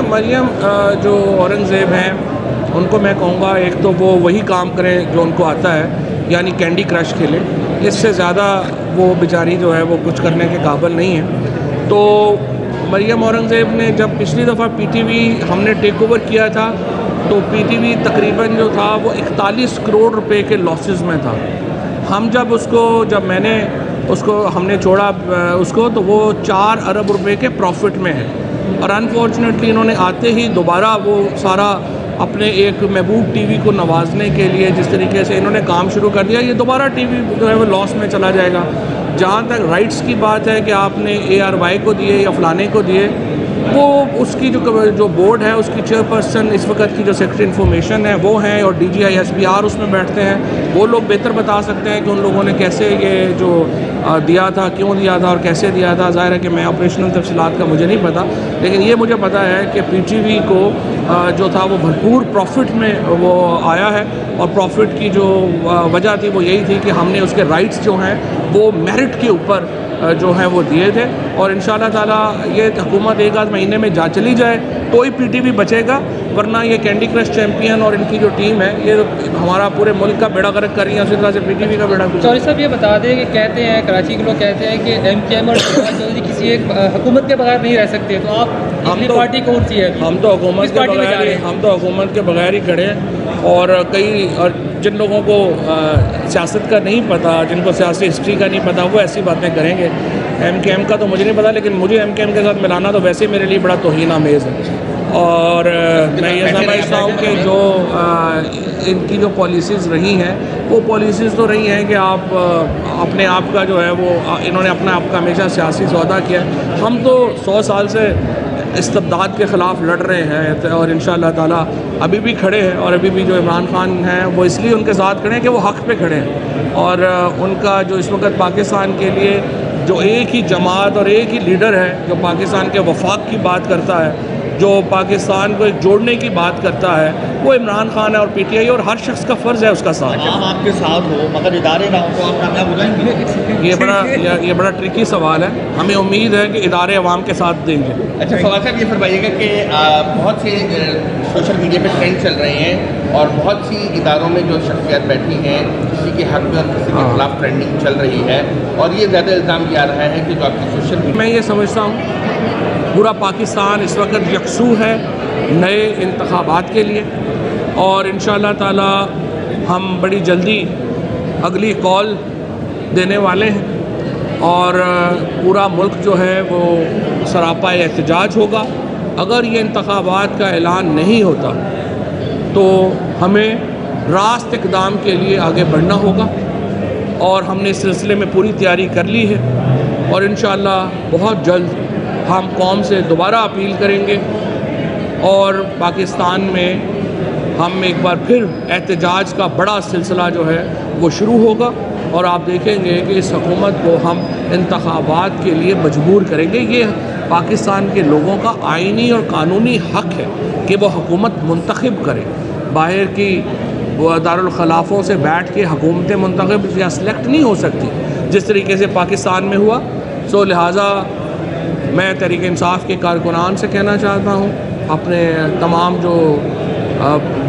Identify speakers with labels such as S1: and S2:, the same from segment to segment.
S1: मरियम जो औरंगज़ेब हैं उनको मैं कहूँगा एक तो वो वही काम करें जो उनको आता है, यानी कैंडी क्रश खेलें। इससे ज़्यादा वो बेचारी जो है वो कुछ करने के काबिल नहीं है। तो मरियम औरंगज़ेब ने जब पिछली दफ़ा पीटीवी हमने टेक ओवर किया था तो पीटीवी तकरीबन जो था वो 41 करोड़ रुपए के लॉसेस में था। हम जब मैंने उसको हमने छोड़ा उसको तो वो 4 अरब रुपए के प्रॉफिट में है। और अनफॉर्चुनेटली इन्होंने आते ही दोबारा वो सारा अपने एक महबूब टीवी को नवाजने के लिए जिस तरीके से इन्होंने काम शुरू कर दिया, ये दोबारा टीवी जो है वो लॉस में चला जाएगा। जहाँ तक राइट्स की बात है कि आपने ARY को दिए या फलाने को दिए, वो उसकी जो बोर्ड है उसकी चेयरपर्सन इस वक्त की जो सेक्रेटरी इन्फॉर्मेशन है वो हैं, और DGI SPR उसमें बैठते हैं। वो लोग बेहतर बता सकते हैं कि उन लोगों ने कैसे ये जो दिया था, क्यों दिया था और कैसे दिया था। ज़ाहिर है कि मैं ऑपरेशनल तफसीलात का मुझे नहीं पता, लेकिन ये मुझे पता है कि PTV को जो था वो भरपूर प्रॉफिट में वो आया है। और प्रॉफिट की जो वजह थी वो यही थी कि हमने उसके राइट्स जो हैं वो मेरिट के ऊपर जो है वो दिए थे। और इंशाल्लाह ताला ये हुकूमत एक आध महीने में जा चली जाए तो ही PTV बचेगा, वरना ये कैंडी क्रश चैम्पियन और इनकी जो टीम है ये हमारा पूरे मुल्क का बेड़ा गर्क कर रही है, उसी तरह से PTV का बेड़ा।
S2: चौधरी साहब ये बता दें कि कहते हैं कराची के लोग कहते हैं कि MKM और चौधरी किसी एक हुकूमत के बगैर नहीं रह सकते, तो आप अपनी पार्टी कौन सी है? हम तो
S1: हुकूमत के बगैर ही खड़े हैं। और जिन लोगों को सियासत का नहीं पता, जिनको सियासी हिस्ट्री का नहीं पता, वो ऐसी बातें करेंगे। MKM का तो मुझे नहीं पता, लेकिन मुझे MKM के साथ मिलाना तो वैसे मेरे लिए बड़ा तौहीन आमेज़ है। और मैं ये समझता हूँ कि जो इनकी जो पॉलिसीज़ रही हैं वो पॉलिसीज़ तो रही हैं कि आप अपने आप का जो है वो इन्होंने अपना आप का हमेशा सियासी सौदा किया। हम तो 100 साल से इस्तिबदाद के ख़िलाफ़ लड़ रहे हैं और इंशाअल्लाह ताला अभी भी खड़े हैं। और अभी भी जो इमरान खान हैं वो इसलिए उनके साथ खड़े हैं कि वो हक़ पे खड़े हैं। और उनका जो इस वक्त पाकिस्तान के लिए जो एक ही जमात और एक ही लीडर है जो पाकिस्तान के वफाक की बात करता है, जो पाकिस्तान को एक जोड़ने की बात करता है, वो इमरान खान है और PTI, और हर शख्स का फ़र्ज़ है उसका साथ।
S3: हम आपके साथ हो मगर इदारे ना हो तो आप कामयाब हो जाएंगे?
S1: ये बड़ा ट्रिकी सवाल है। हमें उम्मीद है कि इदारे अवाम के साथ देंगे।
S3: अच्छा फवाद साहब, ये फरमाइएगा कि बहुत से सोशल मीडिया पे ट्रेंड चल रहे हैं और बहुत सी इदारों में जो शख्सियत बैठी हैं किसी के हक़ में और किसी के खिलाफ ट्रेंडिंग चल रही है, और ये ज़्यादा इल्ज़ाम दिया रहा है कि जो आपकी सोशल मीडिया,
S1: मैं ये समझता हूँ पूरा पाकिस्तान इस वक्त यकसू है नए इंतखाबात के लिए, और इंशाअल्लाह ताला हम बड़ी जल्दी अगली कॉल देने वाले हैं और पूरा मुल्क जो है वो सरापा एहतजाज होगा। अगर ये इंतखाबात का ऐलान नहीं होता तो हमें रास्त इक़दाम के लिए आगे बढ़ना होगा, और हमने इस सिलसिले में पूरी तैयारी कर ली है। और इंशाअल्लाह बहुत जल्द हम कौम से दोबारा अपील करेंगे और पाकिस्तान में हम एक बार फिर एहतजाज का बड़ा सिलसिला जो है वो शुरू होगा। और आप देखेंगे कि इस हुकूमत को हम इंतखाबात के लिए मजबूर करेंगे। ये पाकिस्तान के लोगों का आइनी और कानूनी हक़ है कि वो हुकूमत मुंतखब करें। बाहर की दारुल खिलाफ़ों से बैठ के हुकूमतें मुंतखब या सिलेक्ट नहीं हो सकती जिस तरीके से पाकिस्तान में हुआ। सो लिहाजा मैं तहरीक इंसाफ के कारकुनान से कहना चाहता हूँ, अपने तमाम जो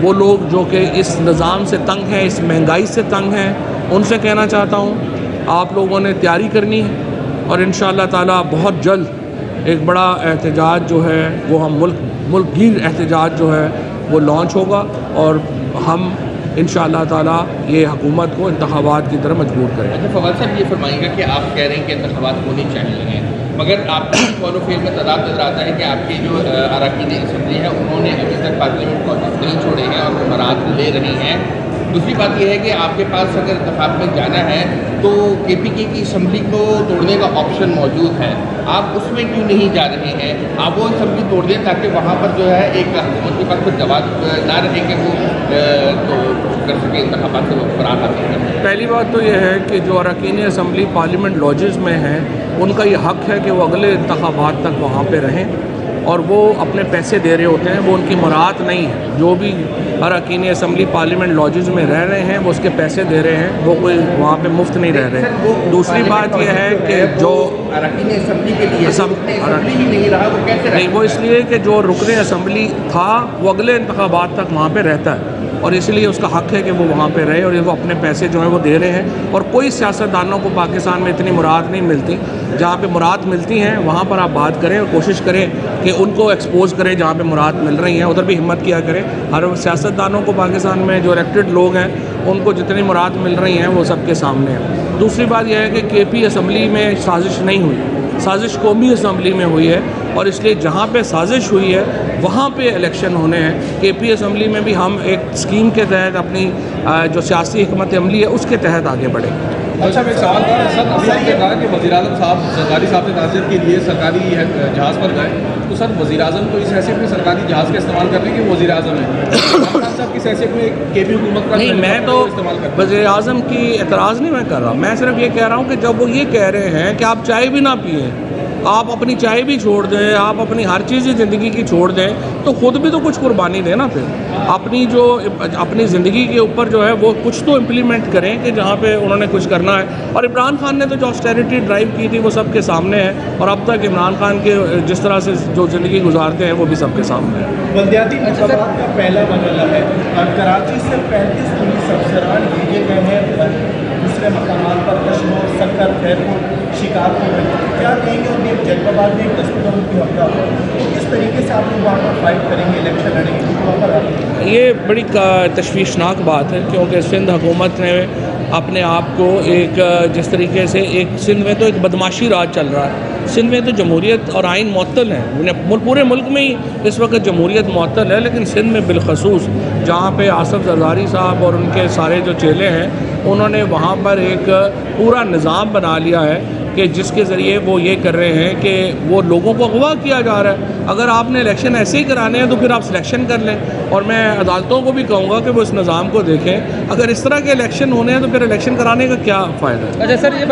S1: वो लोग जो कि इस निज़ाम से तंग हैं, इस महंगाई से तंग हैं, उनसे कहना चाहता हूँ आप लोगों ने तैयारी करनी है और इंशाअल्लाह ताला बहुत जल्द एक बड़ा एहतजाज जो है वो हम मुल्क गिर एहतजाज जो है वो लॉन्च होगा, और हम इंशाअल्लाह ताला ये हुकूमत को इंतखाबात की तरफ मजबूर करें।
S3: अच्छा फवाद साहब, ये फरमाइएगा कि आप कह रहे हैं कि इंतखाबात होने चाहिए, मगर आपकी फॉलो फेल में तदाद नजर आता है कि आपके जो अरकान असम्बली है उन्होंने अभी तक पार्लियामेंट को नहीं छोड़े हैं और मुराद ले रहे हैं। दूसरी बात यह है कि आपके पास अगर इत्तेफाक में जाना है तो KPK की असम्बली को तोड़ने का ऑप्शन मौजूद है, आप उसमें क्यों नहीं जा रहे हैं? आप वो असम्बली तोड़ दें ताकि वहाँ पर जो है एक हुकूमत के पास कोई जवाब ना रहे कि वो तो कर सके इंतखाबात से फरार हासिल कर।
S1: पहली बात तो यह है कि जो अरकान असम्बली पार्लियामेंट लॉजेस में हैं उनका ये हक़ है कि वो अगले इंतखाबात तक वहाँ पर रहें, और वो अपने पैसे दे रहे होते हैं, वो उनकी मुराद नहीं है। जो भी अरकान असम्बली पार्लियामेंट लॉजेस में रह रहे हैं वो उसके पैसे दे रहे हैं, वो कोई वहाँ पे मुफ्त नहीं रह रहे हैं। दूसरी बात यह है कि जो
S3: अरकान असम्बली के लिए असम्बली नहीं रहा, वो कैसे
S1: नहीं, वो इसलिए कि जो रुकन असम्बली था वो अगले इंतखाबात तक वहाँ पे रहता है और इसलिए उसका हक़ है कि वो वहाँ पे रहे, और वो अपने पैसे जो हैं वो दे रहे हैं। और कोई सियासतदानों को पाकिस्तान में इतनी मुराद नहीं मिलती, जहाँ पे मुराद मिलती हैं वहाँ पर आप बात करें और कोशिश करें कि उनको एक्सपोज करें जहाँ पे मुराद मिल रही हैं, उधर भी हिम्मत किया करें। हर सियासतदानों को पाकिस्तान में जो इलेक्टेड लोग हैं उनको जितनी मुराद मिल रही हैं वो सबके सामने है। दूसरी बात यह है कि KP असम्बली में साजिश नहीं हुई, साजिश कौमी असम्बली में हुई है, और इसलिए जहाँ पे साजिश हुई है वहाँ पे इलेक्शन होने हैं। KP असम्बली में भी हम एक स्कीम के तहत अपनी जो सियासी हिकमत अमली है उसके तहत आगे बढ़ेंगे।
S4: अच्छा, मैं एक सवाल था सर, अभी आपने कहा कि वज़ीर-ए-आज़म साहब सरकारी साहब से ताज़ियत के लिए सरकारी जहाज़ पर गए, तो सर वज़ीर-ए-आज़म को इस हैसियत में सरकारी जहाज़ का इस्तेमाल करने की वज़ीर-ए-आज़म है, साहब किस हैसियत में KP हुकूमत का
S1: नहीं, मैं तो वज़ीर-ए-आज़म की एतराज़ नहीं मैं कर रहा, मैं सिर्फ ये कह रहा हूँ कि जब वो ये कह रहे हैं कि आप चाय भी ना पिए, आप अपनी चाय भी छोड़ दें, आप अपनी हर चीज़ ज़िंदगी की छोड़ दें, तो ख़ुद भी तो कुछ कुर्बानी दें ना। फिर अपनी ज़िंदगी के ऊपर जो है वो कुछ तो इम्प्लीमेंट करें कि जहाँ पे उन्होंने कुछ करना है। और इमरान खान ने तो जो ऑस्टेरिटी ड्राइव की थी वो सबके सामने है, और अब तक इमरान खान के जिस तरह से जो ज़िंदगी गुजारते हैं वो भी सबके सामने है।
S5: बल्दियाती इंतखाबात का पहला मरहला है और कराची से 35 पुलिस अफसरान भेजे गए हैं दूसरे मकामात पर, कश्मीर, सक्कर, खैरपुर, शिकारपुर में। क्या कहेंगे उनके जैकबाबाद में 10 कदम की हफ्ता हो, तो किस तरीके से आप लोग वहाँ पर फाइट करेंगे, इलेक्शन लड़ेंगे, वहाँ पर?
S1: ये बड़ी तशवीशनाक बात है, क्योंकि सिंध हुकूमत ने अपने आप को एक जिस तरीके से एक सिंध में तो एक बदमाशी राज चल रहा है। सिंध में तो जमहूरियत और आइन मुअत्तल है, पूरे मुल्क में ही इस वक्त जमहूरियत मुअत्तल है, लेकिन सिंध में बिलखसूस जहाँ पे आसफ जरदारी साहब और उनके सारे जो चेले हैं उन्होंने वहाँ पर एक पूरा निज़ाम बना लिया है कि जिसके ज़रिए वो ये कर रहे हैं कि वो लोगों को अगवा किया जा रहा है। अगर आपने इलेक्शन ऐसे ही कराने हैं तो फिर आप सिलेक्शन कर लें, और मैं अदालतों को भी कहूँगा कि वो इस निज़ाम को देखें। अगर इस तरह के इलेक्शन होने हैं तो फिर इलेक्शन कराने का क्या फ़ायदा है।
S2: अच्छा सर, ये